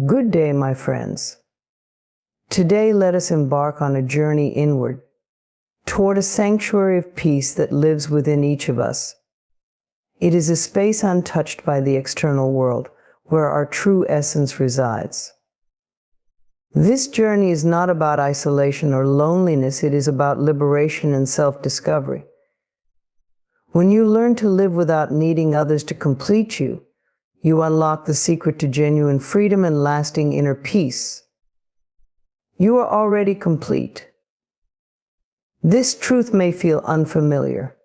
Good day, my friends. Today, let us embark on a journey inward, toward a sanctuary of peace that lives within each of us. It is a space untouched by the external world, where our true essence resides. This journey is not about isolation or loneliness, it is about liberation and self-discovery. When you learn to live without needing others to complete you, you unlock the secret to genuine freedom and lasting inner peace. You are already complete. This truth may feel unfamiliar,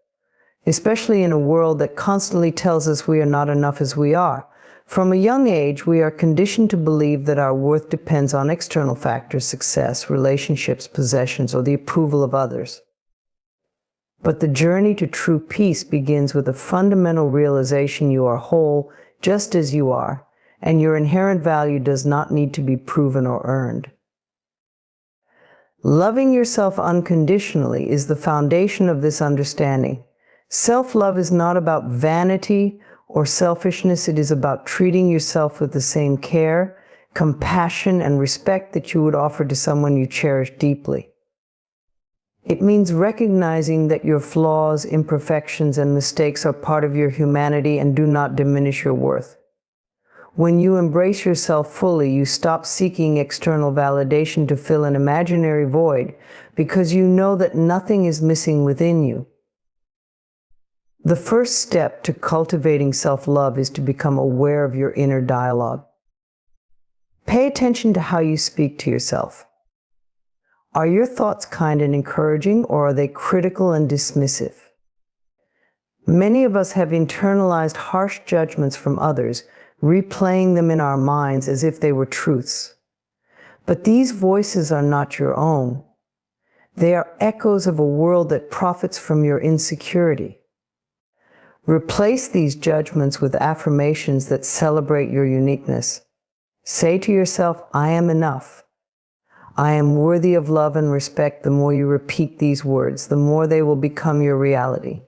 especially in a world that constantly tells us we are not enough as we are. From a young age, we are conditioned to believe that our worth depends on external factors, success, relationships, possessions, or the approval of others. But the journey to true peace begins with a fundamental realization you are whole, just as you are, and your inherent value does not need to be proven or earned. Loving yourself unconditionally is the foundation of this understanding. Self-love is not about vanity or selfishness. It is about treating yourself with the same care, compassion, and respect that you would offer to someone you cherish deeply. It means recognizing that your flaws, imperfections, and mistakes are part of your humanity and do not diminish your worth. When you embrace yourself fully, you stop seeking external validation to fill an imaginary void because you know that nothing is missing within you. The first step to cultivating self-love is to become aware of your inner dialogue. Pay attention to how you speak to yourself. Are your thoughts kind and encouraging, or are they critical and dismissive? Many of us have internalized harsh judgments from others, replaying them in our minds as if they were truths. But these voices are not your own. They are echoes of a world that profits from your insecurity. Replace these judgments with affirmations that celebrate your uniqueness. Say to yourself, I am enough. I am worthy of love and respect. The more you repeat these words, the more they will become your reality.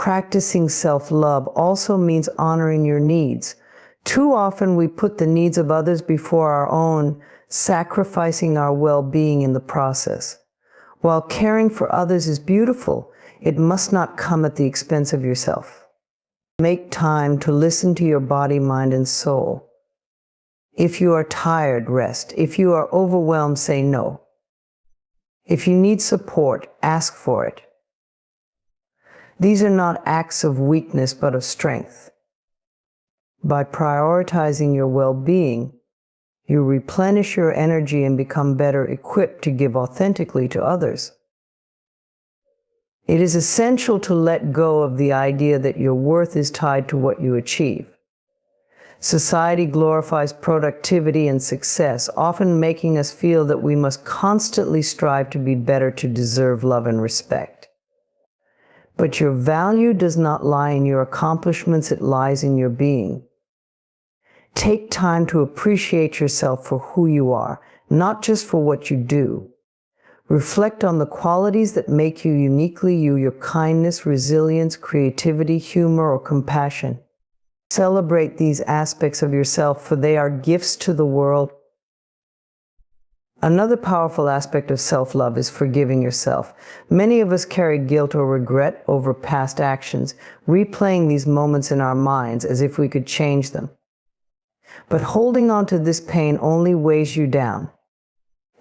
Practicing self-love also means honoring your needs. Too often we put the needs of others before our own, sacrificing our well-being in the process. While caring for others is beautiful, it must not come at the expense of yourself. Make time to listen to your body, mind, and soul. If you are tired, rest. If you are overwhelmed, say no. If you need support, ask for it. These are not acts of weakness, but of strength. By prioritizing your well-being, you replenish your energy and become better equipped to give authentically to others. It is essential to let go of the idea that your worth is tied to what you achieve. Society glorifies productivity and success, often making us feel that we must constantly strive to be better to deserve love and respect. But your value does not lie in your accomplishments, it lies in your being. Take time to appreciate yourself for who you are, not just for what you do. Reflect on the qualities that make you uniquely you, your kindness, resilience, creativity, humor, or compassion. Celebrate these aspects of yourself, for they are gifts to the world. Another powerful aspect of self-love is forgiving yourself. Many of us carry guilt or regret over past actions, replaying these moments in our minds as if we could change them. But holding on to this pain only weighs you down.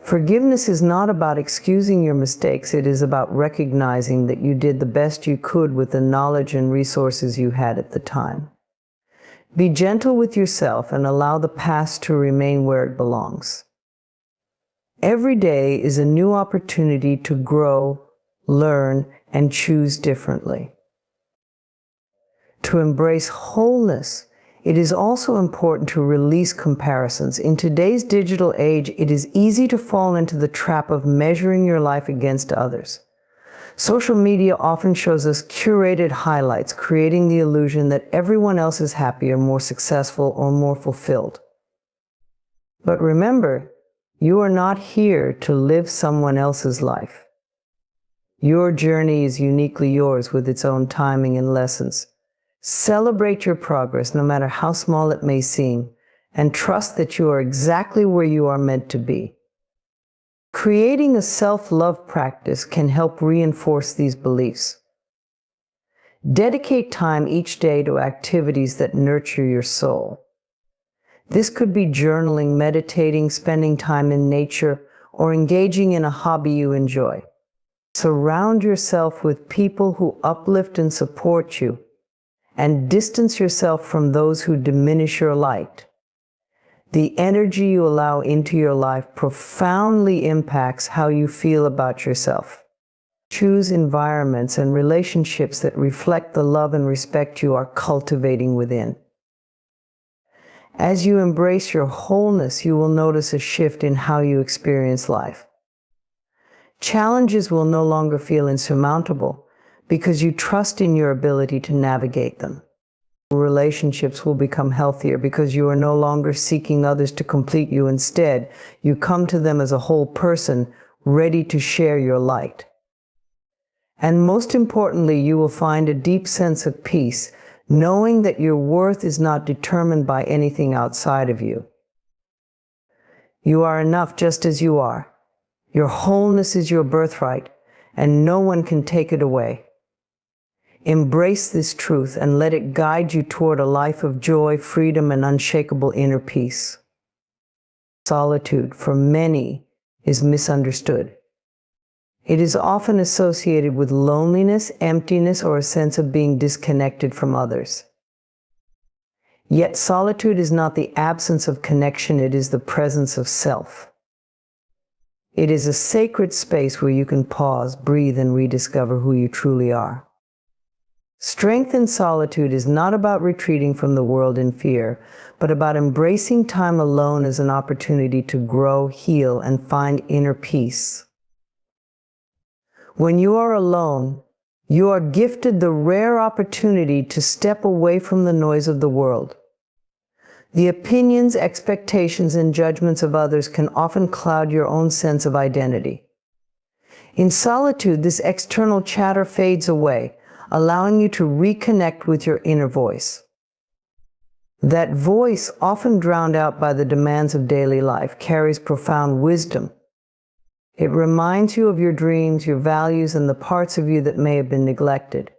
Forgiveness is not about excusing your mistakes, it is about recognizing that you did the best you could with the knowledge and resources you had at the time. Be gentle with yourself and allow the past to remain where it belongs. Every day is a new opportunity to grow, learn, and choose differently. To embrace wholeness, it is also important to release comparisons. In today's digital age, it is easy to fall into the trap of measuring your life against others. Social media often shows us curated highlights, creating the illusion that everyone else is happier, more successful, or more fulfilled. But remember, you are not here to live someone else's life. Your journey is uniquely yours with its own timing and lessons. Celebrate your progress, no matter how small it may seem, and trust that you are exactly where you are meant to be. Creating a self-love practice can help reinforce these beliefs. Dedicate time each day to activities that nurture your soul. This could be journaling, meditating, spending time in nature, or engaging in a hobby you enjoy. Surround yourself with people who uplift and support you, and distance yourself from those who diminish your light. The energy you allow into your life profoundly impacts how you feel about yourself. Choose environments and relationships that reflect the love and respect you are cultivating within. As you embrace your wholeness, you will notice a shift in how you experience life. Challenges will no longer feel insurmountable because you trust in your ability to navigate them. Relationships will become healthier because you are no longer seeking others to complete you. Instead, you come to them as a whole person, ready to share your light. And most importantly, you will find a deep sense of peace, knowing that your worth is not determined by anything outside of you. You are enough just as you are. Your wholeness is your birthright, and no one can take it away. Embrace this truth and let it guide you toward a life of joy, freedom, and unshakable inner peace. Solitude, for many, is misunderstood. It is often associated with loneliness, emptiness, or a sense of being disconnected from others. Yet solitude is not the absence of connection, it is the presence of self. It is a sacred space where you can pause, breathe, and rediscover who you truly are. Strength in solitude is not about retreating from the world in fear, but about embracing time alone as an opportunity to grow, heal, and find inner peace. When you are alone, you are gifted the rare opportunity to step away from the noise of the world. The opinions, expectations, and judgments of others can often cloud your own sense of identity. In solitude, this external chatter fades away, allowing you to reconnect with your inner voice. That voice, often drowned out by the demands of daily life, carries profound wisdom. It reminds you of your dreams, your values, and the parts of you that may have been neglected.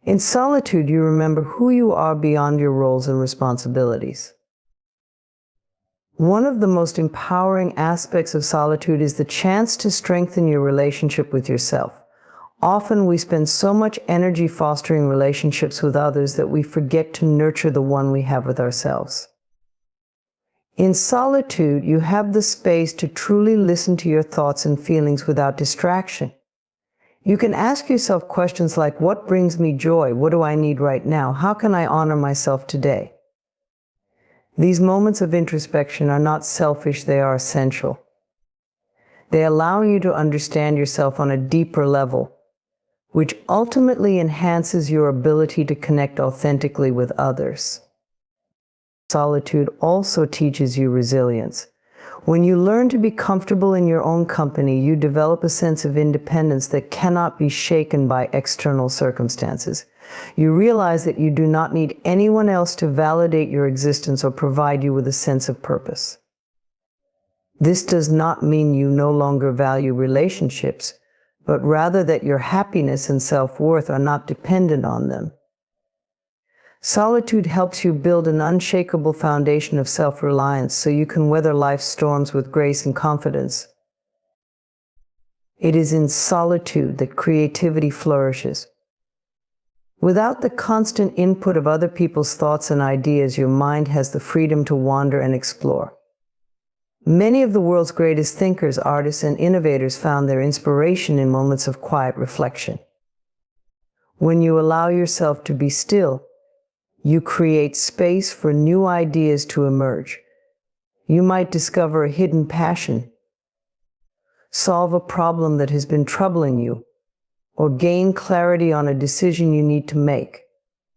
In solitude, you remember who you are beyond your roles and responsibilities. One of the most empowering aspects of solitude is the chance to strengthen your relationship with yourself. Often we spend so much energy fostering relationships with others that we forget to nurture the one we have with ourselves. In solitude, you have the space to truly listen to your thoughts and feelings without distraction. You can ask yourself questions like, what brings me joy? What do I need right now? How can I honor myself today? These moments of introspection are not selfish, they are essential. They allow you to understand yourself on a deeper level, which ultimately enhances your ability to connect authentically with others. Solitude also teaches you resilience. When you learn to be comfortable in your own company, you develop a sense of independence that cannot be shaken by external circumstances. You realize that you do not need anyone else to validate your existence or provide you with a sense of purpose. This does not mean you no longer value relationships, but rather that your happiness and self-worth are not dependent on them. Solitude helps you build an unshakable foundation of self-reliance so you can weather life's storms with grace and confidence. It is in solitude that creativity flourishes. Without the constant input of other people's thoughts and ideas, your mind has the freedom to wander and explore. Many of the world's greatest thinkers, artists, and innovators found their inspiration in moments of quiet reflection. When you allow yourself to be still, you create space for new ideas to emerge. You might discover a hidden passion, solve a problem that has been troubling you, or gain clarity on a decision you need to make.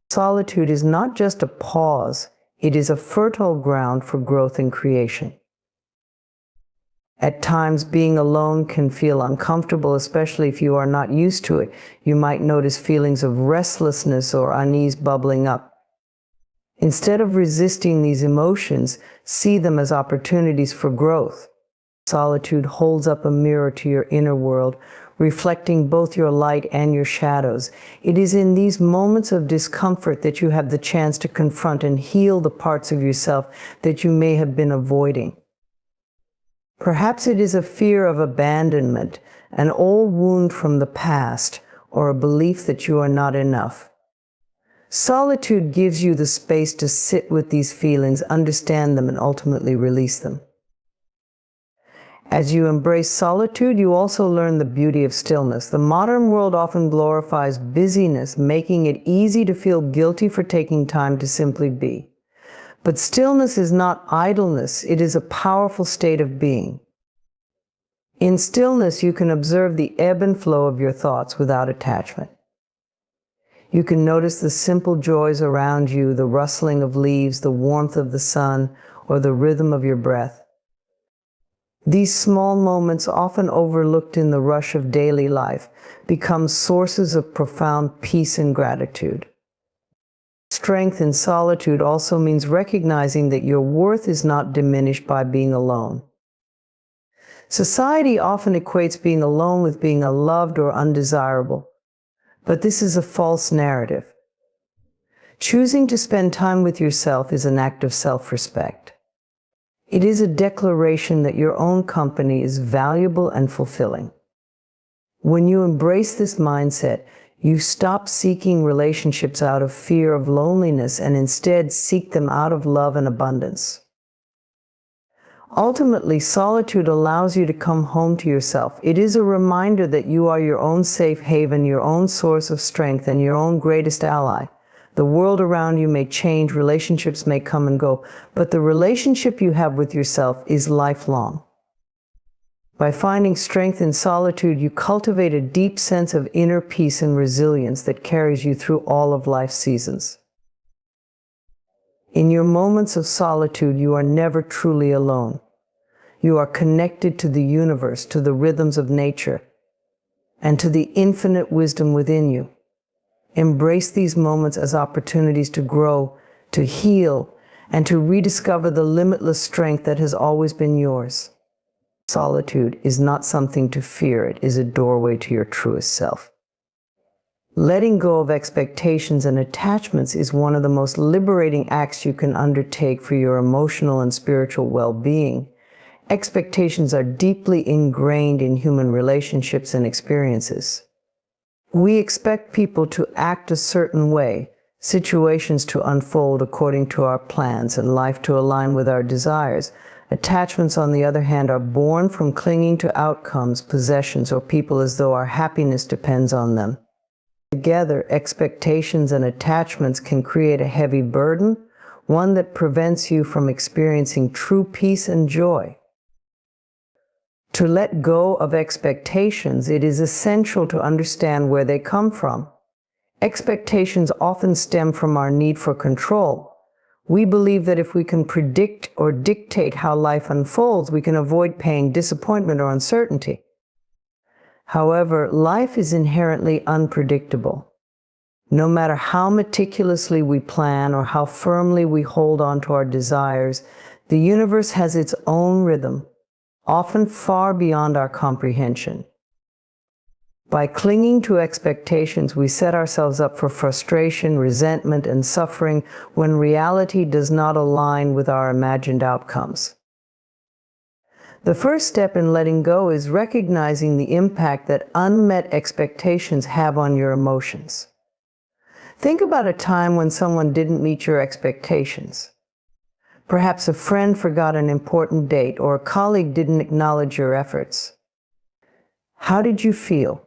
Solitude is not just a pause, it is a fertile ground for growth and creation. At times, being alone can feel uncomfortable, especially if you are not used to it. You might notice feelings of restlessness or unease bubbling up. Instead of resisting these emotions, see them as opportunities for growth. Solitude holds up a mirror to your inner world, reflecting both your light and your shadows. It is in these moments of discomfort that you have the chance to confront and heal the parts of yourself that you may have been avoiding. Perhaps it is a fear of abandonment, an old wound from the past, or a belief that you are not enough. Solitude gives you the space to sit with these feelings, understand them, and ultimately release them. As you embrace solitude, you also learn the beauty of stillness. The modern world often glorifies busyness, making it easy to feel guilty for taking time to simply be. But stillness is not idleness, it is a powerful state of being. In stillness, you can observe the ebb and flow of your thoughts without attachment. You can notice the simple joys around you, the rustling of leaves, the warmth of the sun, or the rhythm of your breath. These small moments, often overlooked in the rush of daily life, become sources of profound peace and gratitude. Strength in solitude also means recognizing that your worth is not diminished by being alone. Society often equates being alone with being unloved or undesirable, but this is a false narrative. Choosing to spend time with yourself is an act of self-respect. It is a declaration that your own company is valuable and fulfilling. When you embrace this mindset, you stop seeking relationships out of fear of loneliness and instead seek them out of love and abundance. Ultimately, solitude allows you to come home to yourself. It is a reminder that you are your own safe haven, your own source of strength, and your own greatest ally. The world around you may change, relationships may come and go, but the relationship you have with yourself is lifelong. By finding strength in solitude, you cultivate a deep sense of inner peace and resilience that carries you through all of life's seasons. In your moments of solitude, you are never truly alone. You are connected to the universe, to the rhythms of nature, and to the infinite wisdom within you. Embrace these moments as opportunities to grow, to heal, and to rediscover the limitless strength that has always been yours. Solitude is not something to fear, it is a doorway to your truest self. Letting go of expectations and attachments is one of the most liberating acts you can undertake for your emotional and spiritual well-being. Expectations are deeply ingrained in human relationships and experiences. We expect people to act a certain way, situations to unfold according to our plans, and life to align with our desires. Attachments, on the other hand, are born from clinging to outcomes, possessions, or people as though our happiness depends on them. Together, expectations and attachments can create a heavy burden, one that prevents you from experiencing true peace and joy. To let go of expectations, it is essential to understand where they come from. Expectations often stem from our need for control. We believe that if we can predict or dictate how life unfolds, we can avoid pain, disappointment, or uncertainty. However, life is inherently unpredictable. No matter how meticulously we plan or how firmly we hold on to our desires, the universe has its own rhythm, often far beyond our comprehension. By clinging to expectations, we set ourselves up for frustration, resentment, and suffering when reality does not align with our imagined outcomes. The first step in letting go is recognizing the impact that unmet expectations have on your emotions. Think about a time when someone didn't meet your expectations. Perhaps a friend forgot an important date, or a colleague didn't acknowledge your efforts. How did you feel?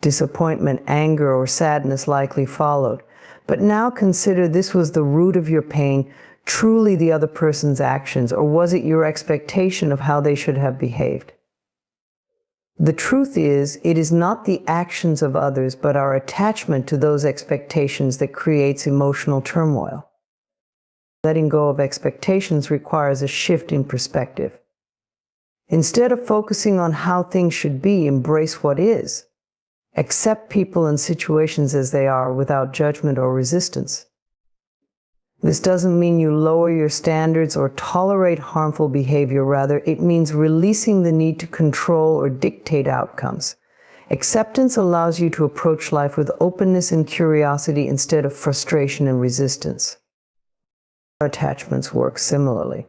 Disappointment, anger, or sadness likely followed. But now consider, this was the root of your pain, truly the other person's actions, or was it your expectation of how they should have behaved? The truth is, it is not the actions of others, but our attachment to those expectations that creates emotional turmoil. Letting go of expectations requires a shift in perspective. Instead of focusing on how things should be, embrace what is. Accept people and situations as they are without judgment or resistance. This doesn't mean you lower your standards or tolerate harmful behavior. Rather, it means releasing the need to control or dictate outcomes. Acceptance allows you to approach life with openness and curiosity instead of frustration and resistance. Attachments work similarly.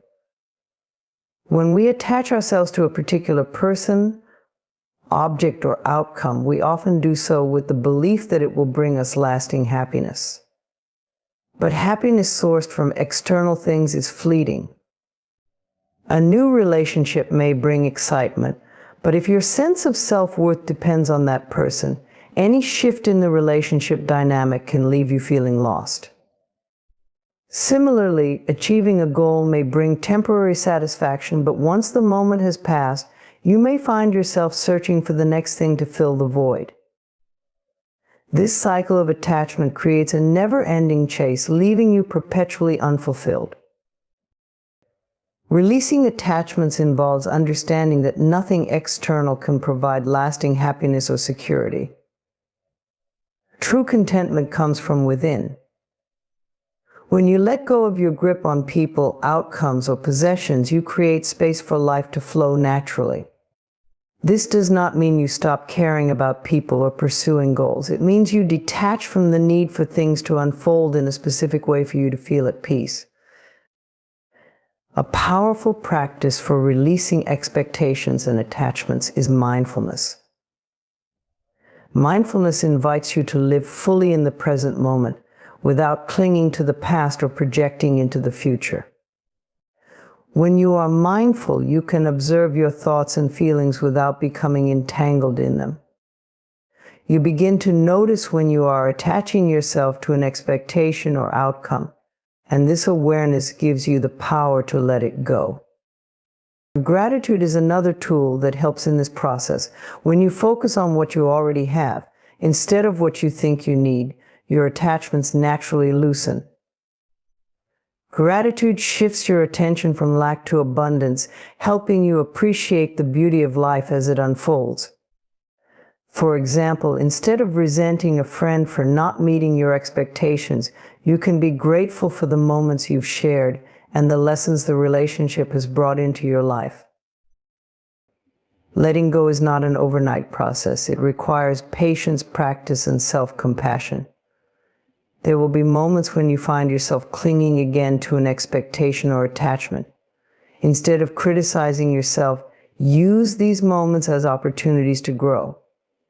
When we attach ourselves to a particular person, object, or outcome, we often do so with the belief that it will bring us lasting happiness. But happiness sourced from external things is fleeting. A new relationship may bring excitement, but if your sense of self-worth depends on that person, any shift in the relationship dynamic can leave you feeling lost. Similarly, achieving a goal may bring temporary satisfaction, but once the moment has passed, you may find yourself searching for the next thing to fill the void. This cycle of attachment creates a never-ending chase, leaving you perpetually unfulfilled. Releasing attachments involves understanding that nothing external can provide lasting happiness or security. True contentment comes from within. When you let go of your grip on people, outcomes, or possessions, you create space for life to flow naturally. This does not mean you stop caring about people or pursuing goals. It means you detach from the need for things to unfold in a specific way for you to feel at peace. A powerful practice for releasing expectations and attachments is mindfulness. Mindfulness invites you to live fully in the present moment, without clinging to the past or projecting into the future. When you are mindful, you can observe your thoughts and feelings without becoming entangled in them. You begin to notice when you are attaching yourself to an expectation or outcome, and this awareness gives you the power to let it go. Gratitude is another tool that helps in this process. When you focus on what you already have, instead of what you think you need, your attachments naturally loosen. Gratitude shifts your attention from lack to abundance, helping you appreciate the beauty of life as it unfolds. For example, instead of resenting a friend for not meeting your expectations, you can be grateful for the moments you've shared and the lessons the relationship has brought into your life. Letting go is not an overnight process. It requires patience, practice, and self-compassion. There will be moments when you find yourself clinging again to an expectation or attachment. Instead of criticizing yourself, use these moments as opportunities to grow.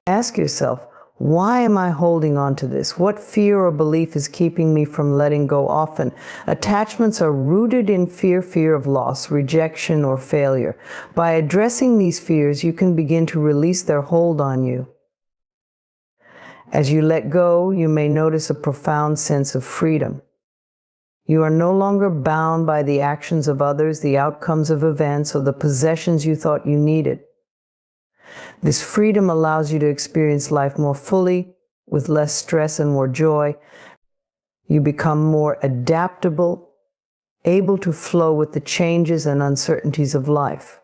Ask yourself, why am I holding on to this? What fear or belief is keeping me from letting go? Often, attachments are rooted in fear of loss, rejection, or failure. By addressing these fears, you can begin to release their hold on you. As you let go, you may notice a profound sense of freedom. You are no longer bound by the actions of others, the outcomes of events, or the possessions you thought you needed. This freedom allows you to experience life more fully, with less stress and more joy. You become more adaptable, able to flow with the changes and uncertainties of life.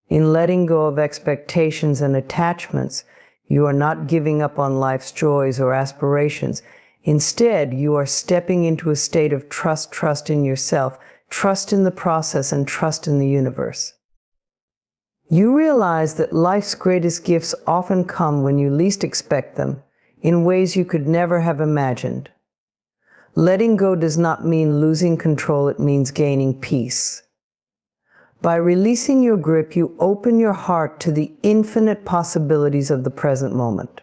In letting go of expectations and attachments, you are not giving up on life's joys or aspirations. Instead, you are stepping into a state of trust in yourself, trust in the process, and trust in the universe. You realize that life's greatest gifts often come when you least expect them, in ways you could never have imagined. Letting go does not mean losing control, it means gaining peace. By releasing your grip, you open your heart to the infinite possibilities of the present moment.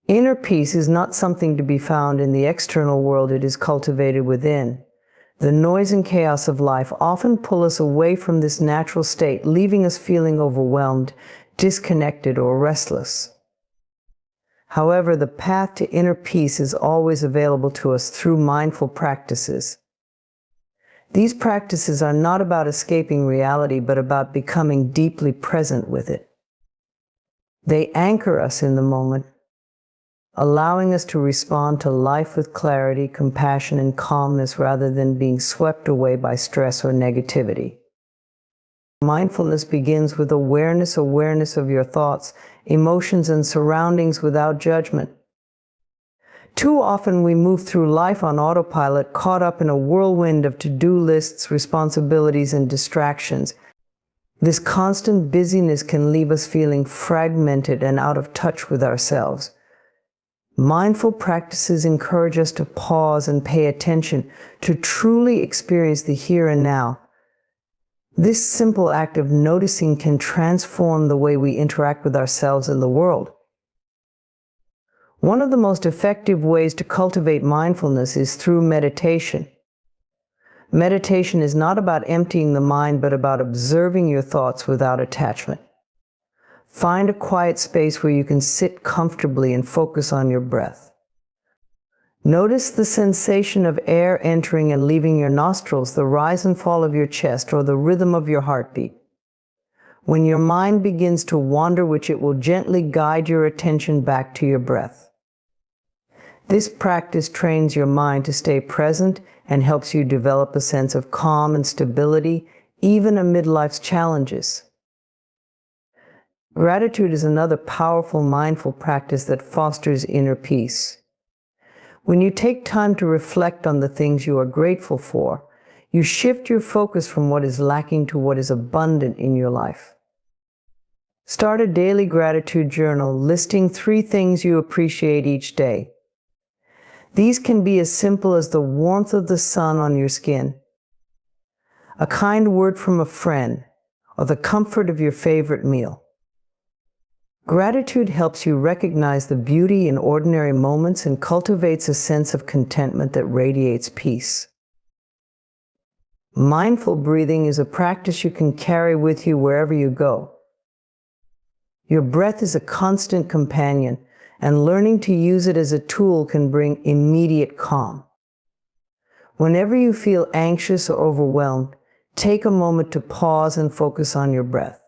Inner peace is not something to be found in the external world, it is cultivated within. The noise and chaos of life often pull us away from this natural state, leaving us feeling overwhelmed, disconnected, or restless. However, the path to inner peace is always available to us through mindful practices. These practices are not about escaping reality, but about becoming deeply present with it. They anchor us in the moment, allowing us to respond to life with clarity, compassion, and calmness rather than being swept away by stress or negativity. Mindfulness begins with awareness of your thoughts, emotions, and surroundings without judgment. Too often we move through life on autopilot, caught up in a whirlwind of to-do lists, responsibilities, and distractions. This constant busyness can leave us feeling fragmented and out of touch with ourselves. Mindful practices encourage us to pause and pay attention, to truly experience the here and now. This simple act of noticing can transform the way we interact with ourselves and the world. One of the most effective ways to cultivate mindfulness is through meditation. Meditation is not about emptying the mind, but about observing your thoughts without attachment. Find a quiet space where you can sit comfortably and focus on your breath. Notice the sensation of air entering and leaving your nostrils, the rise and fall of your chest, or the rhythm of your heartbeat. When your mind begins to wander, it will gently guide your attention back to your breath. This practice trains your mind to stay present and helps you develop a sense of calm and stability, even amid life's challenges. Gratitude is another powerful mindful practice that fosters inner peace. When you take time to reflect on the things you are grateful for, you shift your focus from what is lacking to what is abundant in your life. Start a daily gratitude journal, listing 3 things you appreciate each day. These can be as simple as the warmth of the sun on your skin, a kind word from a friend, or the comfort of your favorite meal. Gratitude helps you recognize the beauty in ordinary moments and cultivates a sense of contentment that radiates peace. Mindful breathing is a practice you can carry with you wherever you go. Your breath is a constant companion, and learning to use it as a tool can bring immediate calm. Whenever you feel anxious or overwhelmed, take a moment to pause and focus on your breath.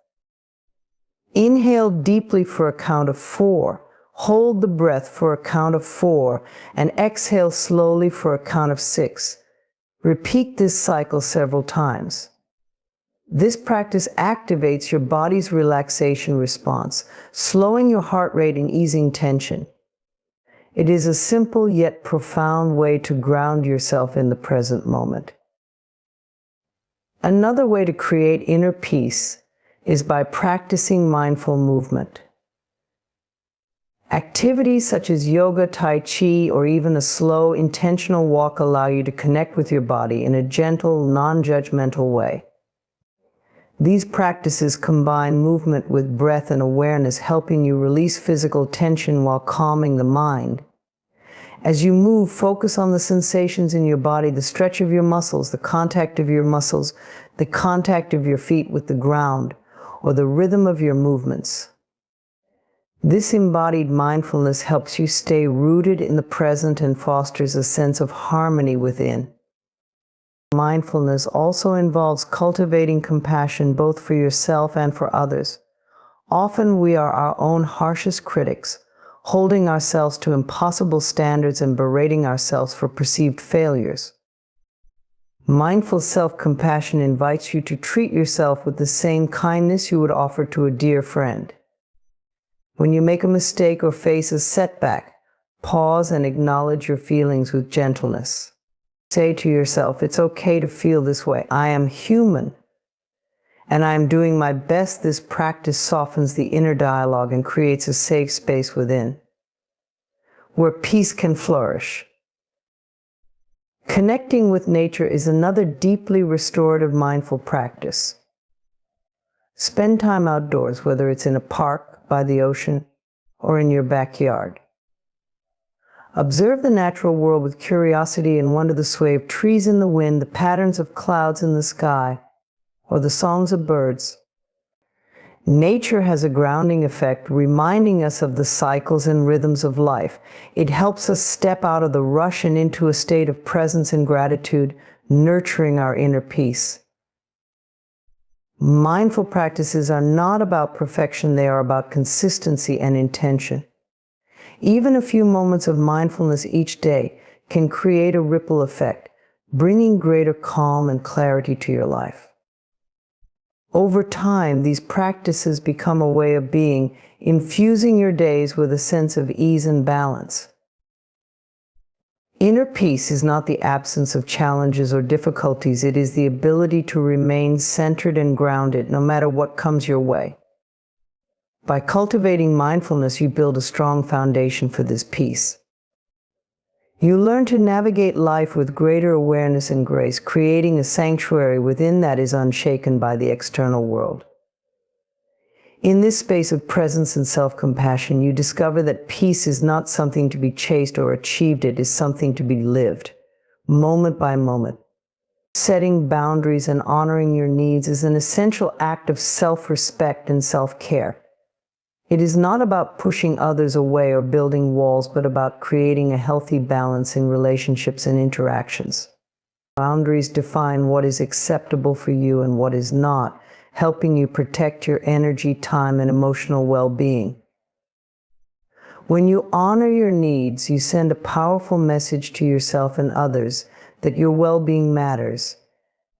Inhale deeply for a count of 4, hold the breath for a count of 4, and exhale slowly for a count of 6. Repeat this cycle several times. This practice activates your body's relaxation response, slowing your heart rate and easing tension. It is a simple yet profound way to ground yourself in the present moment. Another way to create inner peace is by practicing mindful movement. Activities such as yoga, tai chi, or even a slow, intentional walk allow you to connect with your body in a gentle, non-judgmental way. These practices combine movement with breath and awareness, helping you release physical tension while calming the mind. As you move, focus on the sensations in your body, the stretch of your muscles, the contact of your muscles, the contact of your feet with the ground, or the rhythm of your movements. This embodied mindfulness helps you stay rooted in the present and fosters a sense of harmony within. Mindfulness also involves cultivating compassion both for yourself and for others. Often we are our own harshest critics, holding ourselves to impossible standards and berating ourselves for perceived failures. Mindful self-compassion invites you to treat yourself with the same kindness you would offer to a dear friend. When you make a mistake or face a setback, pause and acknowledge your feelings with gentleness. Say to yourself, it's okay to feel this way. I am human, and I am doing my best. This practice softens the inner dialogue and creates a safe space within, where peace can flourish. Connecting with nature is another deeply restorative mindful practice. Spend time outdoors, whether it's in a park, by the ocean, or in your backyard. Observe the natural world with curiosity and wonder, the sway of trees in the wind, the patterns of clouds in the sky, or the songs of birds. Nature has a grounding effect, reminding us of the cycles and rhythms of life. It helps us step out of the rush and into a state of presence and gratitude, nurturing our inner peace. Mindful practices are not about perfection, they are about consistency and intention. Even a few moments of mindfulness each day can create a ripple effect, bringing greater calm and clarity to your life. Over time, these practices become a way of being, infusing your days with a sense of ease and balance. Inner peace is not the absence of challenges or difficulties. It is the ability to remain centered and grounded no matter what comes your way. By cultivating mindfulness, you build a strong foundation for this peace. You learn to navigate life with greater awareness and grace, creating a sanctuary within that is unshaken by the external world. In this space of presence and self-compassion, you discover that peace is not something to be chased or achieved. It is something to be lived, moment by moment. Setting boundaries and honoring your needs is an essential act of self-respect and self-care. It is not about pushing others away or building walls, but about creating a healthy balance in relationships and interactions. Boundaries define what is acceptable for you and what is not, helping you protect your energy, time, and emotional well-being. When you honor your needs, you send a powerful message to yourself and others that your well-being matters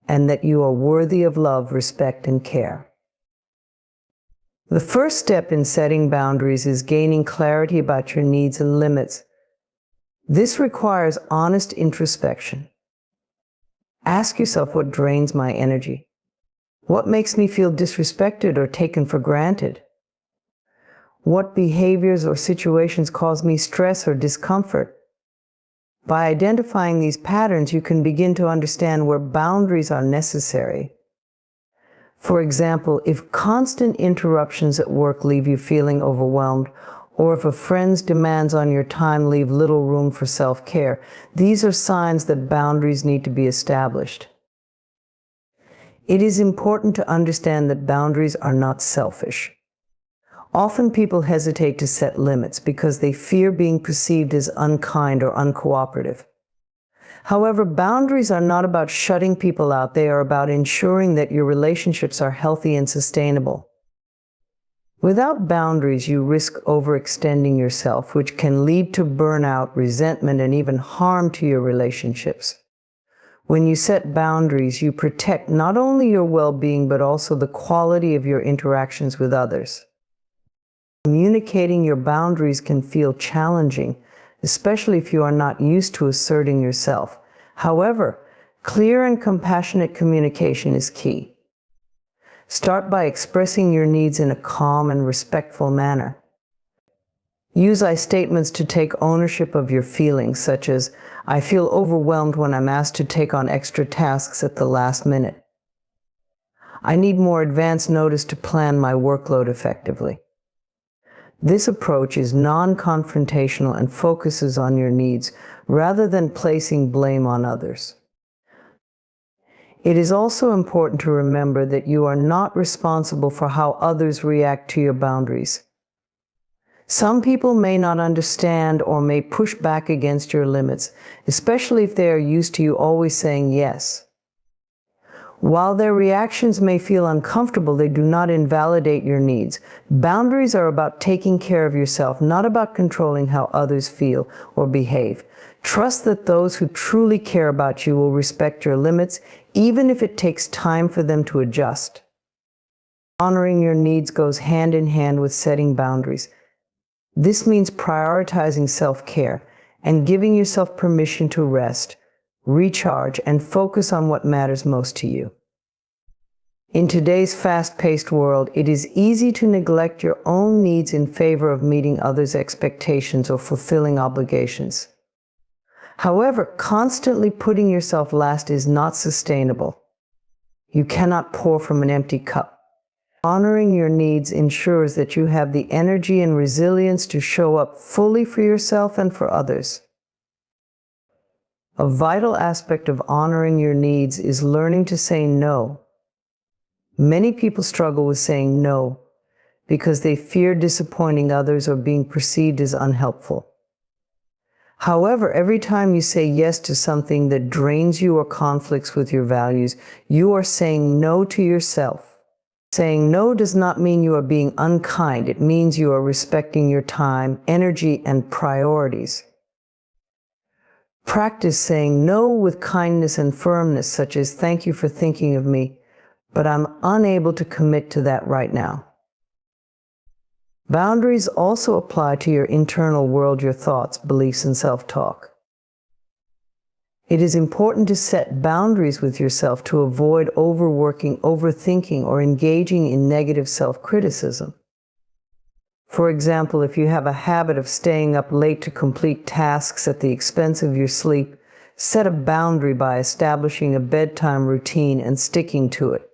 and that you are worthy of love, respect, and care. The first step in setting boundaries is gaining clarity about your needs and limits. This requires honest introspection. Ask yourself, what drains my energy? What makes me feel disrespected or taken for granted? What behaviors or situations cause me stress or discomfort? By identifying these patterns, you can begin to understand where boundaries are necessary. For example, if constant interruptions at work leave you feeling overwhelmed, or if a friend's demands on your time leave little room for self-care, these are signs that boundaries need to be established. It is important to understand that boundaries are not selfish. Often people hesitate to set limits because they fear being perceived as unkind or uncooperative. However, boundaries are not about shutting people out. They are about ensuring that your relationships are healthy and sustainable. Without boundaries, you risk overextending yourself, which can lead to burnout, resentment, and even harm to your relationships. When you set boundaries, you protect not only your well-being, but also the quality of your interactions with others. Communicating your boundaries can feel challenging, especially if you are not used to asserting yourself. However, clear and compassionate communication is key. Start by expressing your needs in a calm and respectful manner. Use I statements to take ownership of your feelings, such as, I feel overwhelmed when I'm asked to take on extra tasks at the last minute. I need more advance notice to plan my workload effectively. This approach is non-confrontational and focuses on your needs rather than placing blame on others. It is also important to remember that you are not responsible for how others react to your boundaries. Some people may not understand or may push back against your limits, especially if they are used to you always saying yes. While their reactions may feel uncomfortable, they do not invalidate your needs. Boundaries are about taking care of yourself, not about controlling how others feel or behave. Trust that those who truly care about you will respect your limits, even if it takes time for them to adjust. Honoring your needs goes hand in hand with setting boundaries. This means prioritizing self-care and giving yourself permission to rest, recharge, and focus on what matters most to you. In today's fast-paced world, it is easy to neglect your own needs in favor of meeting others' expectations or fulfilling obligations. However, constantly putting yourself last is not sustainable. You cannot pour from an empty cup. Honoring your needs ensures that you have the energy and resilience to show up fully for yourself and for others. A vital aspect of honoring your needs is learning to say no. Many people struggle with saying no because they fear disappointing others or being perceived as unhelpful. However, every time you say yes to something that drains you or conflicts with your values, you are saying no to yourself. Saying no does not mean you are being unkind. It means you are respecting your time, energy, and priorities. Practice saying no with kindness and firmness, such as, thank you for thinking of me, but I'm unable to commit to that right now. Boundaries also apply to your internal world, your thoughts, beliefs, and self-talk. It is important to set boundaries with yourself to avoid overworking, overthinking, or engaging in negative self-criticism. For example, if you have a habit of staying up late to complete tasks at the expense of your sleep, set a boundary by establishing a bedtime routine and sticking to it.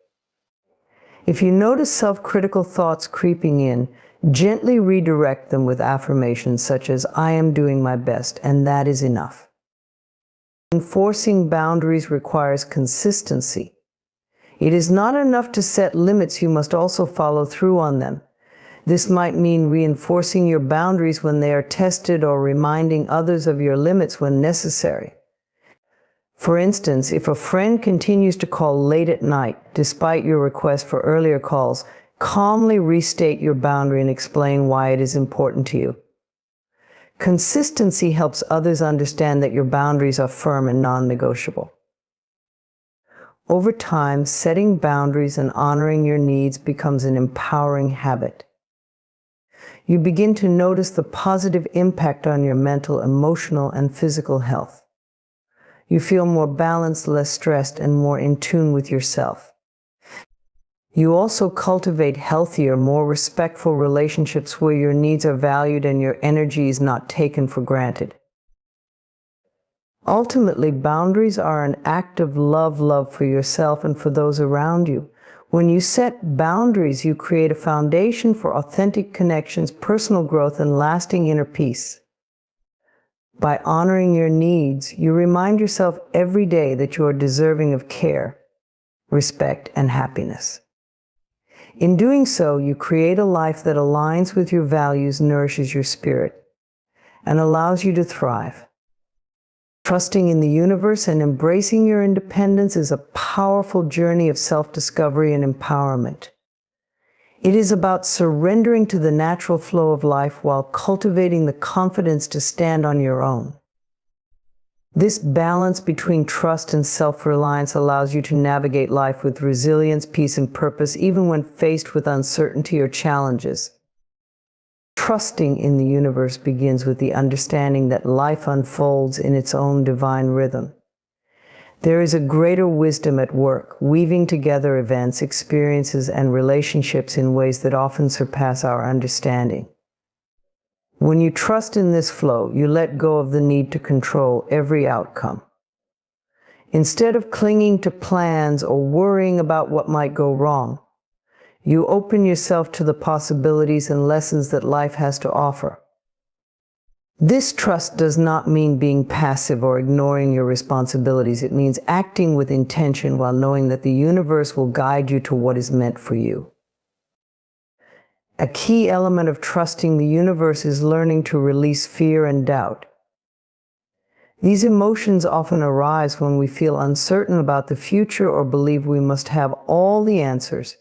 If you notice self-critical thoughts creeping in, gently redirect them with affirmations such as, "I am doing my best, and that is enough." Enforcing boundaries requires consistency. It is not enough to set limits, you must also follow through on them. This might mean reinforcing your boundaries when they are tested or reminding others of your limits when necessary. For instance, if a friend continues to call late at night, despite your request for earlier calls, calmly restate your boundary and explain why it is important to you. Consistency helps others understand that your boundaries are firm and non-negotiable. Over time, setting boundaries and honoring your needs becomes an empowering habit. You begin to notice the positive impact on your mental, emotional, and physical health. You feel more balanced, less stressed, and more in tune with yourself. You also cultivate healthier, more respectful relationships where your needs are valued and your energy is not taken for granted. Ultimately, boundaries are an act of love for yourself and for those around you. When you set boundaries, you create a foundation for authentic connections, personal growth, and lasting inner peace. By honoring your needs, you remind yourself every day that you are deserving of care, respect, and happiness. In doing so, you create a life that aligns with your values, nourishes your spirit, and allows you to thrive. Trusting in the universe and embracing your independence is a powerful journey of self-discovery and empowerment. It is about surrendering to the natural flow of life while cultivating the confidence to stand on your own. This balance between trust and self-reliance allows you to navigate life with resilience, peace, and purpose, even when faced with uncertainty or challenges. Trusting in the universe begins with the understanding that life unfolds in its own divine rhythm. There is a greater wisdom at work, weaving together events, experiences, and relationships in ways that often surpass our understanding. When you trust in this flow, you let go of the need to control every outcome. Instead of clinging to plans or worrying about what might go wrong, you open yourself to the possibilities and lessons that life has to offer. This trust does not mean being passive or ignoring your responsibilities. It means acting with intention while knowing that the universe will guide you to what is meant for you. A key element of trusting the universe is learning to release fear and doubt. These emotions often arise when we feel uncertain about the future or believe we must have all the answers.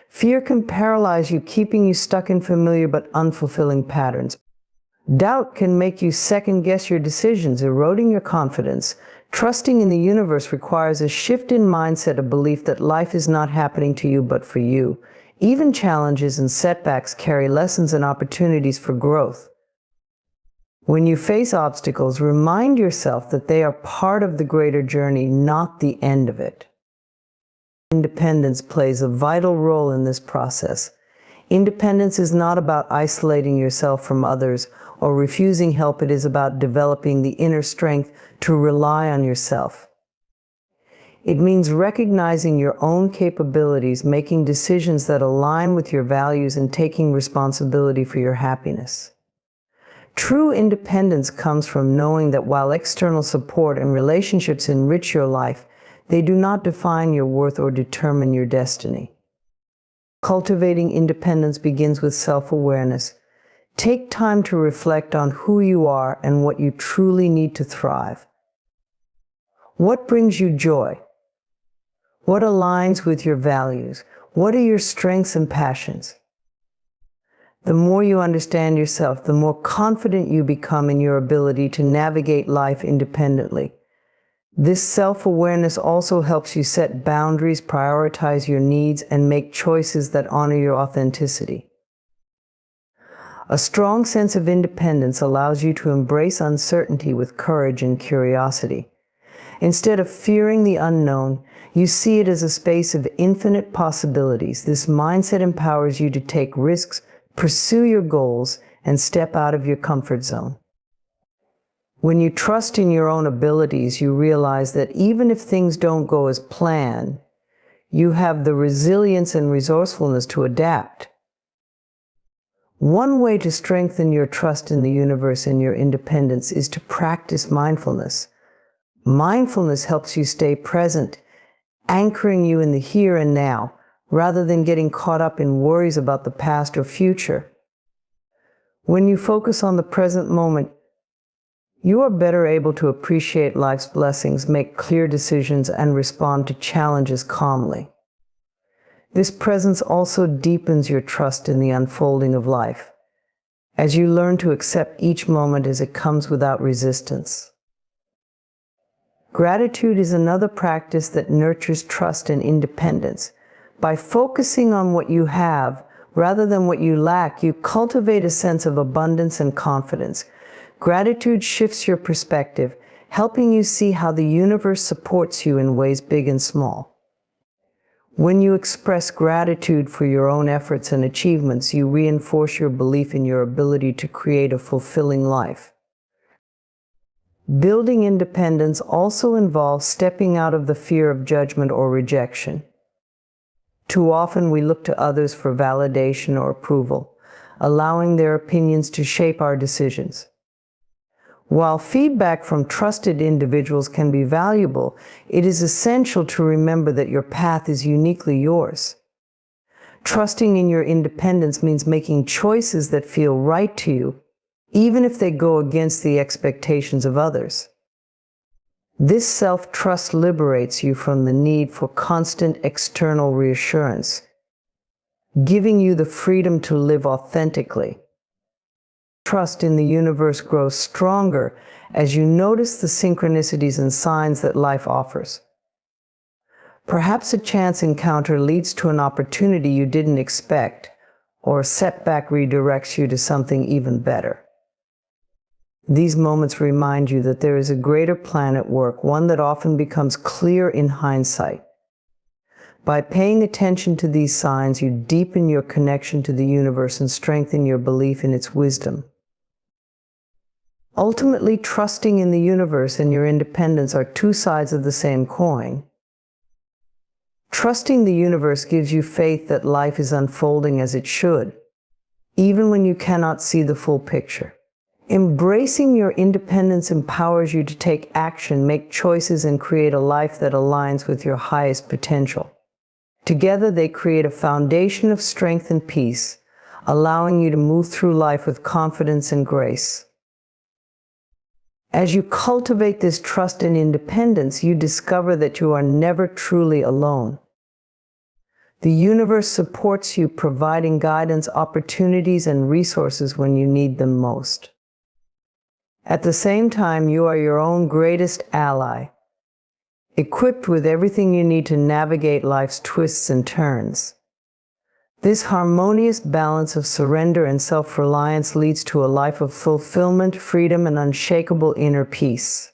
Fear can paralyze you, keeping you stuck in familiar but unfulfilling patterns. Doubt can make you second-guess your decisions, eroding your confidence. Trusting in the universe requires a shift in mindset, a belief that life is not happening to you but for you. Even challenges and setbacks carry lessons and opportunities for growth. When you face obstacles, remind yourself that they are part of the greater journey, not the end of it. Independence plays a vital role in this process. Independence is not about isolating yourself from others or refusing help. It is about developing the inner strength to rely on yourself. It means recognizing your own capabilities, making decisions that align with your values, and taking responsibility for your happiness. True independence comes from knowing that while external support and relationships enrich your life, they do not define your worth or determine your destiny. Cultivating independence begins with self-awareness. Take time to reflect on who you are and what you truly need to thrive. What brings you joy? What aligns with your values? What are your strengths and passions? The more you understand yourself, the more confident you become in your ability to navigate life independently. This self-awareness also helps you set boundaries, prioritize your needs, and make choices that honor your authenticity. A strong sense of independence allows you to embrace uncertainty with courage and curiosity. Instead of fearing the unknown, you see it as a space of infinite possibilities. This mindset empowers you to take risks, pursue your goals, and step out of your comfort zone. When you trust in your own abilities, you realize that even if things don't go as planned, you have the resilience and resourcefulness to adapt. One way to strengthen your trust in the universe and your independence is to practice mindfulness. Mindfulness helps you stay present, anchoring you in the here and now, rather than getting caught up in worries about the past or future. When you focus on the present moment, you are better able to appreciate life's blessings, make clear decisions, and respond to challenges calmly. This presence also deepens your trust in the unfolding of life, as you learn to accept each moment as it comes without resistance. Gratitude is another practice that nurtures trust and independence. By focusing on what you have rather than what you lack, you cultivate a sense of abundance and confidence. Gratitude shifts your perspective, helping you see how the universe supports you in ways big and small. When you express gratitude for your own efforts and achievements, you reinforce your belief in your ability to create a fulfilling life. Building independence also involves stepping out of the fear of judgment or rejection. Too often we look to others for validation or approval, allowing their opinions to shape our decisions. While feedback from trusted individuals can be valuable, it is essential to remember that your path is uniquely yours. Trusting in your independence means making choices that feel right to you, even if they go against the expectations of others. This self-trust liberates you from the need for constant external reassurance, giving you the freedom to live authentically. Trust in the universe grows stronger as you notice the synchronicities and signs that life offers. Perhaps a chance encounter leads to an opportunity you didn't expect, or a setback redirects you to something even better. These moments remind you that there is a greater plan at work, one that often becomes clear in hindsight. By paying attention to these signs, you deepen your connection to the universe and strengthen your belief in its wisdom. Ultimately, trusting in the universe and your independence are two sides of the same coin. Trusting the universe gives you faith that life is unfolding as it should, even when you cannot see the full picture. Embracing your independence empowers you to take action, make choices, and create a life that aligns with your highest potential. Together, they create a foundation of strength and peace, allowing you to move through life with confidence and grace. As you cultivate this trust and independence, you discover that you are never truly alone. The universe supports you, providing guidance, opportunities, and resources when you need them most. At the same time, you are your own greatest ally, equipped with everything you need to navigate life's twists and turns. This harmonious balance of surrender and self-reliance leads to a life of fulfillment, freedom, and unshakable inner peace.